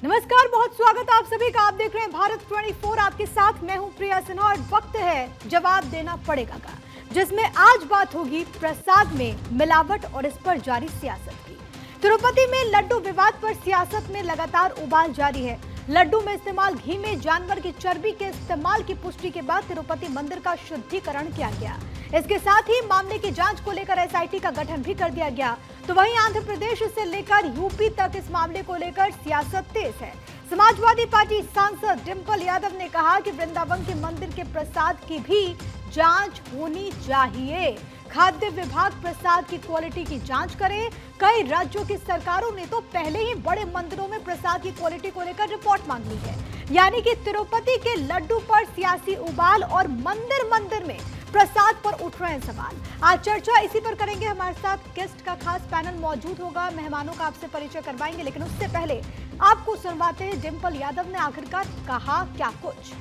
नमस्कार, बहुत स्वागत है आप सभी का। आप देख रहे हैं भारत 24। आपके साथ मैं हूं प्रिया सिन्हा और वक्त है जवाब देना पड़ेगा का, जिसमें आज बात होगी प्रसाद में मिलावट और इस पर जारी सियासत की। तिरुपति में लड्डू विवाद पर सियासत में लगातार उबाल जारी है। लड्डू में इस्तेमाल घी में जानवर की चर्बी के इस्तेमाल की पुष्टि के बाद तिरुपति मंदिर का शुद्धिकरण किया गया। इसके साथ ही मामले की जांच को लेकर एसआईटी का गठन भी कर दिया गया। तो वहीं आंध्र प्रदेश से लेकर यूपी तक इस मामले को लेकर सियासत तेज है। समाजवादी पार्टी सांसद डिंपल यादव ने कहा कि वृंदावन के मंदिर के प्रसाद की भी जांच होनी चाहिए। खाद्य विभाग प्रसाद की क्वालिटी की जांच करे। कई राज्यों की सरकारों ने तो पहले ही बड़े मंदिरों में प्रसाद की क्वालिटी को लेकर रिपोर्ट मांग ली है। यानी कि तिरुपति के लड्डू पर सियासी उबाल और मंदिर में प्रसाद पर उठ रहे हैं सवाल। आज चर्चा इसी पर करेंगे। हमारे साथ गेस्ट का खास पैनल मौजूद होगा। मेहमानों का आपसे परिचय करवाएंगे, लेकिन उससे पहले आपको सुनवाते हैं डिंपल यादव ने आखिरकार कहा क्या कुछ।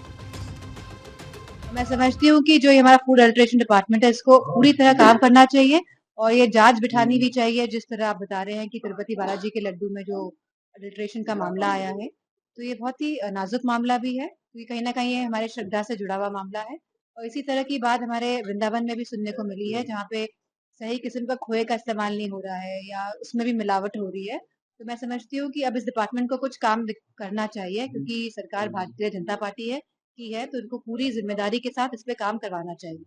मैं समझती हूँ कि जो ये हमारा फूड अडल्ट्रेशन डिपार्टमेंट है, इसको पूरी तरह काम करना चाहिए और ये जांच बिठानी भी चाहिए। जिस तरह आप बता रहे हैं कि तिरुपति बालाजी के लड्डू में जो अडल्ट्रेशन का मामला आया है, तो ये बहुत ही नाजुक मामला भी है, क्योंकि कहीं ना कहीं ये हमारे श्रद्धा से जुड़ा हुआ मामला है। और इसी तरह की बात हमारे वृंदावन में भी सुनने को मिली है, जहाँ पे सही किस्म का खोए का इस्तेमाल नहीं हो रहा है या उसमें भी मिलावट हो रही है। तो मैं समझती हूँ कि अब इस डिपार्टमेंट को कुछ काम करना चाहिए, क्योंकि सरकार भारतीय जनता पार्टी है की है, तो इनको पूरी जिम्मेदारी के साथ इस पे काम करवाना चाहिए।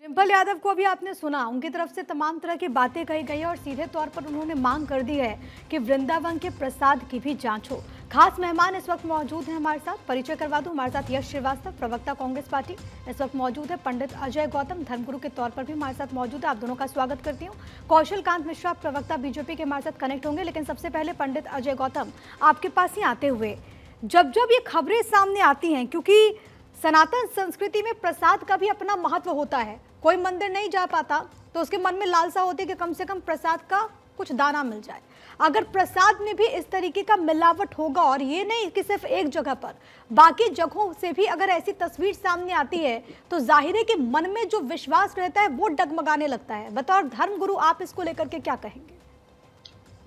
डिंपल यादव को भी आपने सुना, उनकी तरफ से तमाम तरह की बातें कही गई और सीधे तौर पर उन्होंने मांग कर दी है कि वृंदावन के प्रसाद की भी जांच हो। खास मेहमान इस वक्त मौजूद हैं हमारे साथ, परिचय करवा दूं। हमारे साथ यश श्रीवास्तव, प्रवक्ता कांग्रेस पार्टी, इस वक्त मौजूद है। पंडित अजय गौतम, धर्मगुरु के तौर पर भी हमारे साथ मौजूद है। आप दोनों का स्वागत करती हूँ। कौशल कांत मिश्रा, प्रवक्ता बीजेपी के, हमारे साथ कनेक्ट होंगे। लेकिन सबसे पहले पंडित अजय गौतम, आपके पास ही आते हुए, जब जब ये खबरें सामने आती हैं, क्योंकि सनातन संस्कृति में प्रसाद का भी अपना महत्व होता है, कोई मंदिर नहीं जा पाता तो उसके मन में लालसा होती है कि कम से कम प्रसाद का कुछ दाना मिल जाए। अगर प्रसाद में भी इस तरीके का मिलावट होगा, और ये नहीं कि सिर्फ एक जगह पर, बाकी जगहों से भी अगर ऐसी तस्वीर सामने आती है, तो जाहिर है कि मन में जो विश्वास रहता है वो डगमगाने लगता है। बतौर धर्मगुरु आप इसको लेकर के क्या कहेंगे?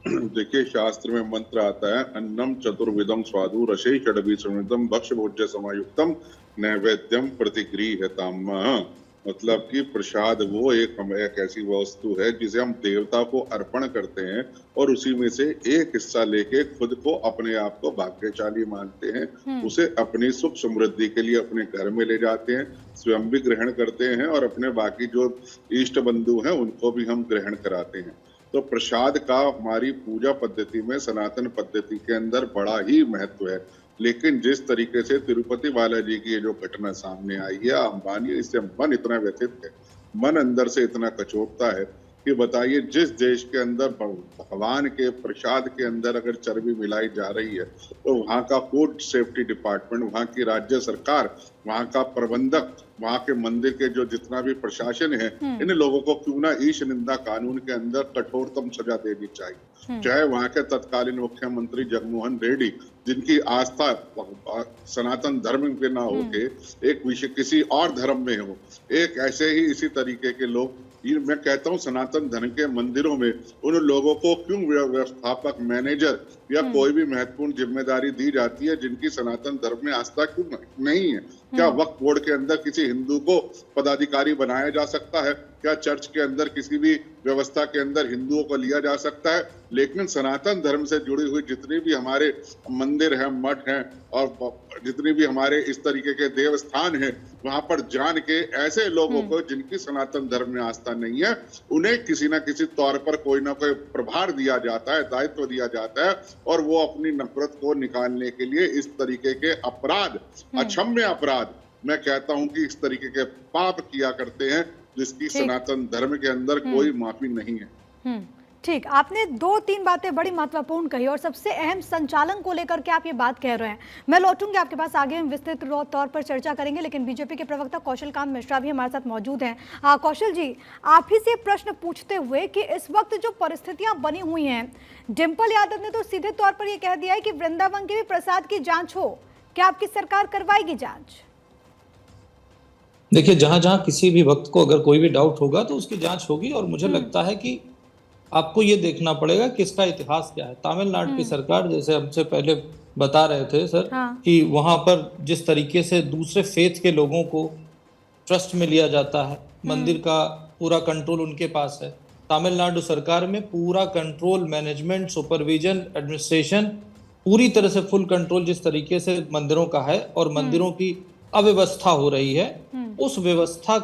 देखिए, शास्त्र में मंत्र आता है, अन्नम चतुर्विधम स्वादु रसे षड्भी समृद्धम भक्ष भोज्य समायुक्तम नैवेद्यम प्रतिगृह्यताम। मतलब कि प्रसाद वो एक ऐसी वस्तु है जिसे हम देवता को अर्पण करते हैं और उसी में से एक हिस्सा लेके खुद को, अपने आप को भाग्यशाली मानते हैं। उसे अपनी सुख समृद्धि के लिए अपने घर में ले जाते हैं, स्वयं भी ग्रहण करते हैं और अपने बाकी जो इष्ट बंधु हैं उनको भी हम ग्रहण कराते हैं। तो प्रसाद का हमारी पूजा पद्धति में, सनातन पद्धति के अंदर बड़ा ही महत्व है। लेकिन जिस तरीके से तिरुपति बालाजी की ये जो घटना सामने आई है, अंबानी, इससे मन इतना व्यथित है, मन अंदर से इतना कचोटता है कि बताइए, जिस देश के अंदर भगवान के प्रसाद के अंदर अगर चर्बी मिलाई जा रही है, तो वहाँ का फूड सेफ्टी डिपार्टमेंट, वहाँ की राज्य सरकार, वहाँ का प्रबंधक, वहाँ के मंदिर के जो जितना भी प्रशासन है, इन लोगों को क्यों ना ईश निंदा कानून के अंदर कठोरतम सजा देनी चाहिए। चाहे वहाँ के तत्कालीन मुख्यमंत्री जगनमोहन रेड्डी, जिनकी आस्था सनातन धर्म पे ना होके एक विषय किसी और धर्म में हो, एक ऐसे ही इसी तरीके के लोग, मैं कहता हूँ सनातन धर्म के मंदिरों में उन लोगों को क्यों व्यवस्थापक, मैनेजर या कोई भी महत्वपूर्ण जिम्मेदारी दी जाती है जिनकी सनातन धर्म में आस्था क्यों नहीं है? क्या वक्फ बोर्ड के अंदर किसी हिंदू को पदाधिकारी बनाया जा सकता है? क्या चर्च के अंदर किसी भी व्यवस्था के अंदर हिंदुओं को लिया जा सकता है? लेकिन सनातन धर्म से जुड़ी हुई जितनी भी हमारे मंदिर हैं, मठ हैं और जितनी भी हमारे इस तरीके के देवस्थान हैं, वहां पर जान के ऐसे लोगों को जिनकी सनातन धर्म में आस्था नहीं है, उन्हें किसी ना किसी तौर पर कोई ना कोई प्रभार दिया जाता है, दायित्व दिया जाता है, और वो अपनी नफरत को निकालने के लिए इस तरीके के अपराध, अक्षम्य अपराध, मैं कहता हूं कि इस तरीके के पाप किया करते हैं जिसकी सनातन धर्म के अंदर कोई माफी नहीं है। ठीक, आपने दो तीन बातें बड़ी महत्वपूर्ण कही, और सबसे अहम संचालन को लेकर के आप ये बात कह रहे हैं। मैं लौटूंगी आपके पास, आगे हम विस्तृत तौर पर चर्चा करेंगे। लेकिन बीजेपी के प्रवक्ता कौशल कांत मिश्रा भी हमारे साथ मौजूद हैं। कौशल जी, आप ही से प्रश्न पूछते हुए कि इस वक्त जो परिस्थितियां बनी हुई हैं, डिंपल यादव ने तो सीधे तौर पर यह कह दिया है कि वृंदावन के भी प्रसाद की जांच हो। क्या आपकी सरकार करवाएगी जांच? देखिए, जहां जहां किसी भी वक्त को अगर कोई भी डाउट होगा तो उसकी जांच होगी, और मुझे लगता है कि आपको ये देखना पड़ेगा कि इसका इतिहास क्या है। तमिलनाडु की सरकार, जैसे हमसे पहले बता रहे थे सर, हाँ। कि वहां पर जिस तरीके से दूसरे फेथ के लोगों को ट्रस्ट में लिया जाता है, मंदिर का पूरा कंट्रोल उनके पास है। तमिलनाडु सरकार में पूरा कंट्रोल, मैनेजमेंट, सुपरविजन, एडमिनिस्ट्रेशन, पूरी तरह से फुल कंट्रोल जिस तरीके से मंदिरों का है और मंदिरों की अव्यवस्था हो रही है, उस व्यवस्था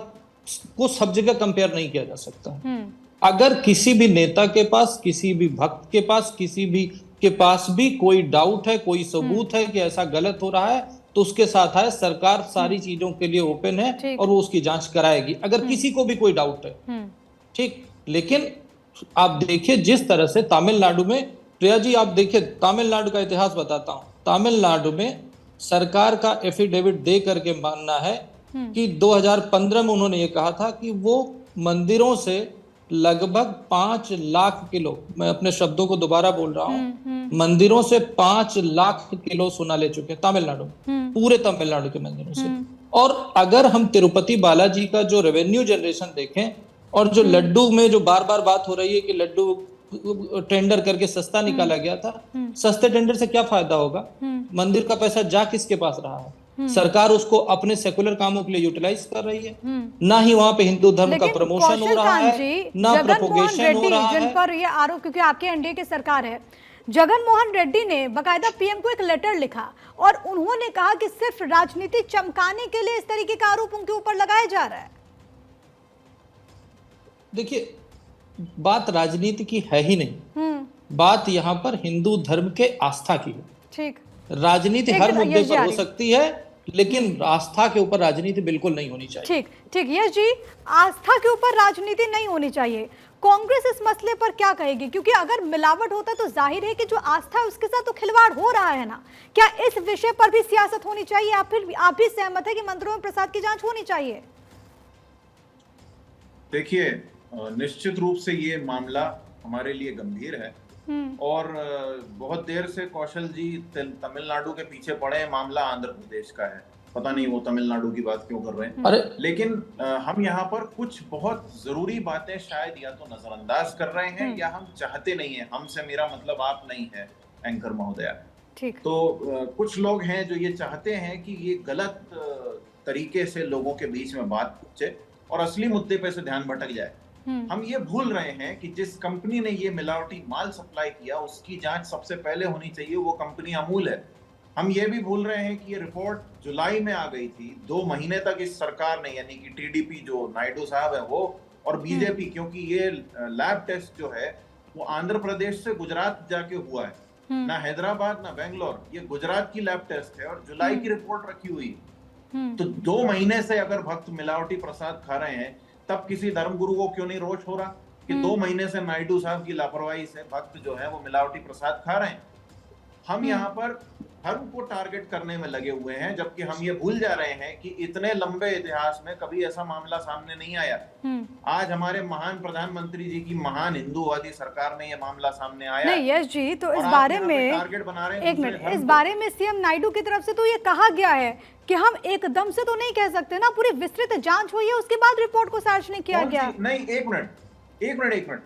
को सब जगह कंपेयर नहीं किया जा सकता है। अगर किसी भी नेता के पास, किसी भी भक्त के पास, किसी भी के पास भी कोई डाउट है, कोई सबूत है कि ऐसा गलत हो रहा है, तो उसके साथ है सरकार सारी चीजों के लिए ओपन है और वो उसकी जांच कराएगी अगर किसी को भी कोई डाउट है। ठीक, लेकिन आप देखिए जिस तरह से तमिलनाडु में, प्रिया जी आप देखिए, तमिलनाडु का इतिहास बताता हूं। तमिलनाडु में सरकार का एफिडेविट दे करके मानना है कि 2015 में उन्होंने ये कहा था कि वो मंदिरों से लगभग 5 लाख किलो, मैं अपने शब्दों को दोबारा बोल रहा हूं, मंदिरों से 5 लाख किलो सोना ले चुके हैं तमिलनाडु, पूरे तमिलनाडु के मंदिरों से। और अगर हम तिरुपति बालाजी का जो रेवेन्यू जनरेशन देखें और जो लड्डू में जो बार बार बात हो रही है कि लड्डू टेंडर करके सस्ता निकाला गया था, सस्ते टेंडर से क्या फायदा होगा? मंदिर का पैसा जा किसके पास रहा है? सरकार उसको अपने सेकुलर कामों के लिए यूटिलाइज कर रही है, ना ही वहां पे हिंदू धर्म का प्रमोशन हो रहा है, ना प्रोपोगेशन हो रहा है। जिन पर ये आरोप, क्योंकि आपके एनडीए की सरकार है, जगन मोहन रेड्डी ने बकायदा पीएम को एक लेटर लिखा और उन्होंने कहा कि सिर्फ राजनीति चमकाने के लिए इस तरीके का आरोप उनके ऊपर लगाया जा रहा है। देखिए, बात राजनीति की है ही नहीं, बात यहाँ पर हिंदू धर्म के आस्था की है। ठीक, राजनीति हर मुद्दे पर हो सकती है, लेकिन आस्था के ऊपर राजनीति बिल्कुल नहीं होनी चाहिए। ठीक ठीक, यश जी, आस्था के ऊपर राजनीति नहीं होनी चाहिए। कांग्रेस इस मसले पर क्या कहेगी? क्योंकि अगर मिलावट होता तो जाहिर है कि जो आस्था है उसके साथ तो खिलवाड़ हो रहा है ना। क्या इस विषय पर भी सियासत होनी चाहिए या फिर आप भी सहमत है कि मंदिरों में प्रसाद की जांच होनी चाहिए? देखिए, निश्चित रूप से ये मामला हमारे लिए गंभीर है और बहुत देर से कौशल जी तमिलनाडु के पीछे पड़े हैं। मामला आंध्र प्रदेश का है, पता नहीं वो तमिलनाडु की बात क्यों कर रहे हैं। लेकिन हम यहाँ पर कुछ बहुत जरूरी बातें शायद या तो नजरअंदाज कर रहे हैं या हम चाहते नहीं है। हमसे मेरा मतलब आप नहीं है एंकर महोदया। तो कुछ लोग हैं जो ये चाहते हैं कि ये गलत तरीके से लोगों के बीच में बात पहुंचे और असली मुद्दे पे से ध्यान भटक जाए। हम ये भूल रहे हैं कि जिस कंपनी ने ये मिलावटी माल सप्लाई किया उसकी जांच सबसे पहले होनी चाहिए, वो कंपनी अमूल है। हम ये भी भूल रहे हैं कि ये रिपोर्ट जुलाई में आ गई थी। 2 महीने तक इस सरकार ने, यानी कि टीडीपी जो नायडू साहब है वो और बीजेपी, क्योंकि ये लैब टेस्ट जो है वो आंध्र प्रदेश से गुजरात जाके हुआ है, ना हैदराबाद ना बेंगलोर, ये गुजरात की लैब टेस्ट है और जुलाई की रिपोर्ट रखी हुई। तो 2 महीने से अगर भक्त मिलावटी प्रसाद खा रहे हैं, तब किसी धर्मगुरु को क्यों नहीं रोष हो रहा कि 2 महीने से नायडू साहब की लापरवाही से भक्त जो है वो मिलावटी प्रसाद खा रहे हैं। हम यहाँ पर धर्म को टारगेट करने में लगे हुए हैं, जबकि हम ये भूल जा रहे हैं कि इतने लंबे इतिहास में कभी ऐसा मामला सामने नहीं आया। आज हमारे महान प्रधानमंत्री जी की महान हिंदूवादी सरकार में ये मामला सामने आया। नहीं यश जी, तो इस बारे में टारगेट बना रहे हैं। एक मिनट, इस बारे में सीएम नायडू की तरफ से तो ये कहा गया है कि हम एकदम से तो नहीं कह सकते ना, पूरी विस्तृत जांच हुई है उसके बाद रिपोर्ट को सार्वजनिक किया गया। नहीं, एक मिनट,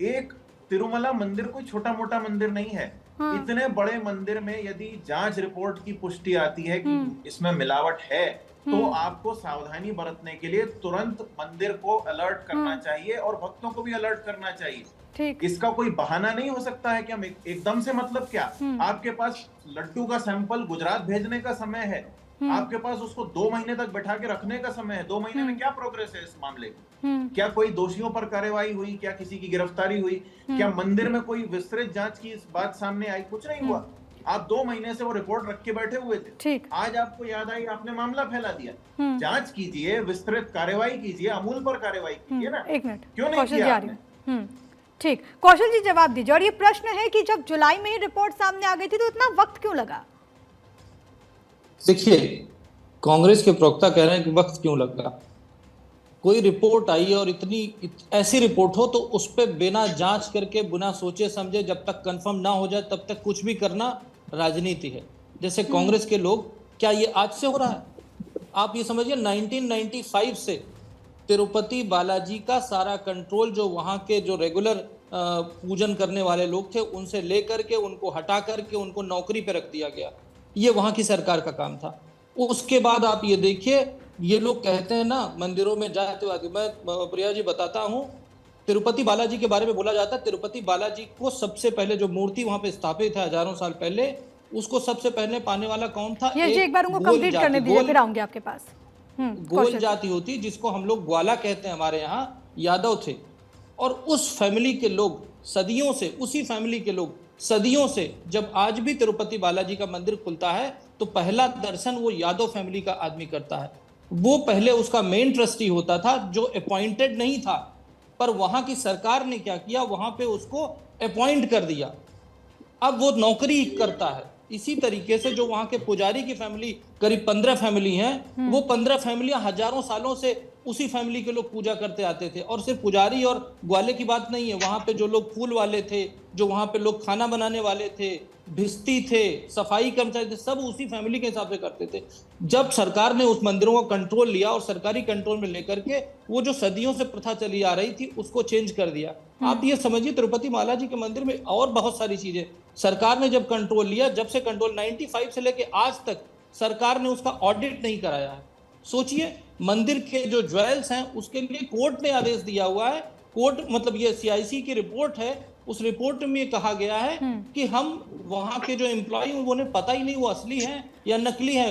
एक तिरुमला मंदिर कोई छोटा मोटा मंदिर नहीं है। इतने बड़े मंदिर में यदि जांच रिपोर्ट की पुष्टि आती है कि इसमें मिलावट है, तो आपको सावधानी बरतने के लिए तुरंत मंदिर को अलर्ट करना चाहिए और भक्तों को भी अलर्ट करना चाहिए। ठीक। इसका कोई बहाना नहीं हो सकता है कि हम एकदम से, मतलब क्या, आपके पास लड्डू का सैंपल गुजरात भेजने का समय है, आपके पास उसको 2 महीने तक बैठा के रखने का समय है। 2 महीने में क्या प्रोग्रेस है इस मामले की? क्या कोई दोषियों पर कार्रवाई हुई? क्या किसी की गिरफ्तारी हुई? क्या मंदिर में कोई विस्तृत जांच की इस बात सामने आई? कुछ नहीं हुआ। आप 2 महीने से वो रिपोर्ट रख के बैठे हुए थे। ठीक। आज आपको याद आई, आपने मामला फैला दिया। जांच कीजिए, विस्तृत कार्रवाई कीजिए, अमूल पर कार्रवाई कीजिए ना। एक मिनट, क्यों नहीं किया आपने? ठीक, कौशल जी जवाब दीजिए। और ये प्रश्न है कि जब जुलाई में ही रिपोर्ट सामने आ गई थी तो इतना वक्त क्यों लगा? देखिए, कांग्रेस के प्रवक्ता कह रहे हैं कि वक्त क्यों लगा। कोई रिपोर्ट आई और इतनी ऐसी रिपोर्ट हो तो उस पर बिना जांच करके, बिना सोचे समझे, जब तक कंफर्म ना हो जाए तब तक कुछ भी करना राजनीति है। जैसे कांग्रेस के लोग, क्या ये आज से हो रहा है? आप ये समझिए 1995 से तिरुपति बालाजी का सारा कंट्रोल, जो वहाँ के जो रेगुलर पूजन करने वाले लोग थे उनसे लेकर के उनको हटा करके उनको नौकरी पे रख दिया गया। ये वहां की सरकार का काम था। उसके बाद आप ये देखिए, ये लोग कहते हैं ना मंदिरों में जाते हुए, मैं प्रिया जी बताता हूँ, तिरुपति बालाजी के बारे में बोला जाता है, तिरुपति बालाजी को सबसे पहले जो मूर्ति वहां पे स्थापित है हजारों साल पहले, उसको सबसे पहले पाने वाला कौन था? एक बार उनको कंप्लीट करने दीजिए, फिर आऊंगी आपके पास। गोल जाति होती जिसको हम लोग ग्वाला कहते हैं, हमारे यहाँ यादव थे, और उस फैमिली के लोग सदियों से, उसी फैमिली के लोग सदियों से, जब आज भी तिरुपति बालाजी का मंदिर खुलता है तो पहला दर्शन वो यादव फैमिली का आदमी करता है। वो पहले उसका मेन ट्रस्टी होता था जो अपॉइंटेड नहीं था, पर वहां की सरकार ने क्या किया, वहां पे उसको अपॉइंट कर दिया, अब वो नौकरी करता है। इसी तरीके से जो वहां के पुजारी की फैमिली, करीब 15 फैमिली हैं, वो 15 फैमिलियां हजारों सालों से उसी फैमिली के लोग पूजा करते आते थे। और सिर्फ पुजारी और ग्वाले की बात नहीं है, वहां पे जो लोग फूल वाले थे, जो वहां पे लोग खाना बनाने वाले थे, भिस्ती थे, सफाई कर्मचारी थे, सब उसी फैमिली के हिसाब से करते थे। जब सरकार ने उस मंदिरों का कंट्रोल लिया और सरकारी कंट्रोल में लेकर के वो जो सदियों से प्रथा चली आ रही थी उसको चेंज कर दिया। आप ये समझिए तिरुपति बालाजी के मंदिर में और बहुत सारी चीजें सरकार ने जब कंट्रोल लिया, जब से कंट्रोल 95 से लेके आज तक सरकार ने उसका ऑडिट नहीं कराया है। सोचिए, मंदिर के जो ज्वेल्स हैं उसके लिए कोर्ट ने आदेश दिया हुआ है, कोर्ट मतलब ये CIC की रिपोर्ट है, उस रिपोर्ट में कहा गया है कि हम वहां के जो एम्प्लॉय उन्हें पता ही नहीं वो असली हैं या नकली हैं।